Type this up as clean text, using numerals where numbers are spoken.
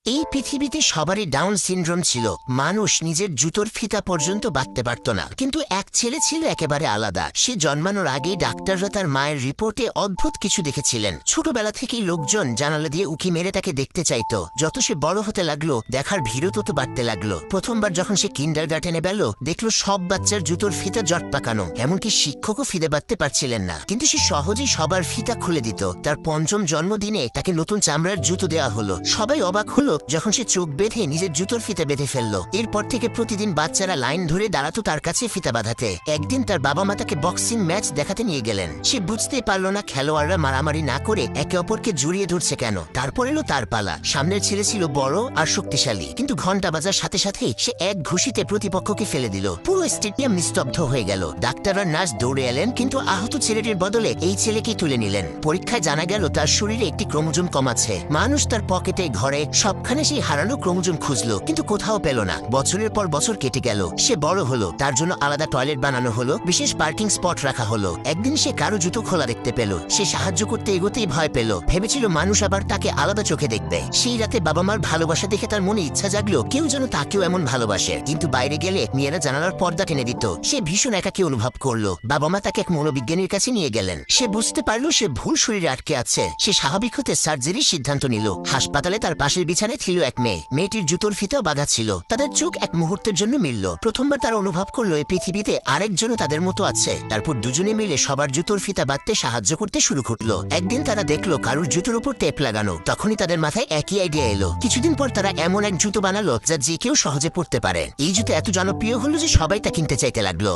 এই পৃথিবীতে সবারই ডাউন সিনড্রোম ছিল। মানুষ নিজের জুতোর ফিতা পর্যন্ত বাঁধতে পারত না, কিন্তু এক ছেলে ছিল একেবারে আলাদা। সে জন্মানোর আগেই ডাক্তাররা তার মায়ের রিপোর্টে অদ্ভুত কিছু দেখেছিলেন। ছোটবেলা থেকেই লোকজন জানালা দিয়ে উকি মেরে তাকে দেখতে চাইতো। যত সে বড় হতে লাগলো, দেখার ভিড়ও তত বাড়তে লাগলো। প্রথমবার যখন সে কিন্ডারগার্টেনে গেল, দেখলো সব বাচ্চার জুতোর ফিতা জট পাকানো, এমনকি শিক্ষকও ফিতে বাঁধতে পারছিলেন না। কিন্তু সে সহজেই সবার ফিতা খুলে দিত। তার পঞ্চম জন্মদিনে তাকে নতুন চামড়ার জুতো দেওয়া হলো। সবাই অবাক হলো যখন সে চোখ বেঁধে নিজের জুতোর ফিতা বেঁধে ফেললো। এরপর থেকে প্রতিদিন বাচ্চারা লাইন ধরে দাঁড়াতো তার কাছে ফিতা বাঁধাতে। একদিন তার বাবা মা তাকে বক্সিং ম্যাচ দেখাতে নিয়ে গেলেন। সে বুঝতেই পারলো না খেলোয়াড়রা মারামারি না করে একে অপরকে জড়িয়ে ধরছে কেন। তারপর এলো তার পালা। সামনের ছেলে ছিল বড় আর শক্তিশালী, কিন্তু ঘন্টা বাজার সাথে সাথেই সে এক ঘুষিতে প্রতিপক্ষকে ফেলে দিল। পুরো স্টেডিয়াম নিস্তব্ধ হয়ে গেল। ডাক্তাররা নার্স দৌড়ে এলেন, কিন্তু আহত ছেলেটির বদলে এই ছেলেকেই তুলে নিলেন। পরীক্ষায় জানা গেল তার শরীরে একটি ক্রোমোজোম কম আছে। মানুষ তার পকেটে, ঘরে, সবখানে সেই হারানো ক্রোমোজোম খুঁজলো, কিন্তু কোথাও পেল না। বছরের পর বছর কেটে গেল। সে বড় হলো, তার জন্য আলাদা টয়লেট বানানো হলো, বিশেষ পার্কিং স্পট রাখা হলো। একদিন সে কারো জুতো খোলা দেখতে পেল। সে সাহায্য করতে এগোতেই ভয় পেল। ভেবেছিল মানুষ আবার তাকে আলাদা চোখে দেখবে। সেই রাতে বাবা মার ভালোবাসা দেখে তার মনে ইচ্ছা জাগলো কেউ যেন তাকেও এমন ভালোবাসে। কিন্তু বাইরে গেলে মেয়েরা জানালার পর্দা টেনে দিত। সে ভীষণ একাকী অনুভব করলো। বাবা মা তাকে এক মনোবিজ্ঞানীর কাছে নিয়ে গেলেন। সে বুঝতে পারলো সে ভুল শরীরে আটকে আছে। সে স্বাভাবিক হতে সার্জারির সিদ্ধান্ত নিল। হাসপাতালে তার পাশের বিছানায় ছিল এক মেয়ে। মেয়েটির জুতোর ফিতাও বাঁধা ছিল। তাদের চোখ এক মুহূর্তের জন্য মিলল। প্রথমবার তারা অনুভব করলো এই পৃথিবীতে আরেকজনও তাদের মতো আছে। তারপর দুজনে মিলে সবার জুতোর ফিতা বাঁধতে সাহায্য করতে শুরু করলো। একদিন তারা দেখলো কারুর জুতোর উপর টেপ লাগানো। তখনই তাদের মাথায় একই আইডিয়া এলো। কিছুদিন পর তারা এমন এক জুতো বানালো যা যে কেউ সহজে পরতে পারে। এই জুতো এত জনপ্রিয় হলো যে সবাই তা কিনতে চাইতে লাগলো।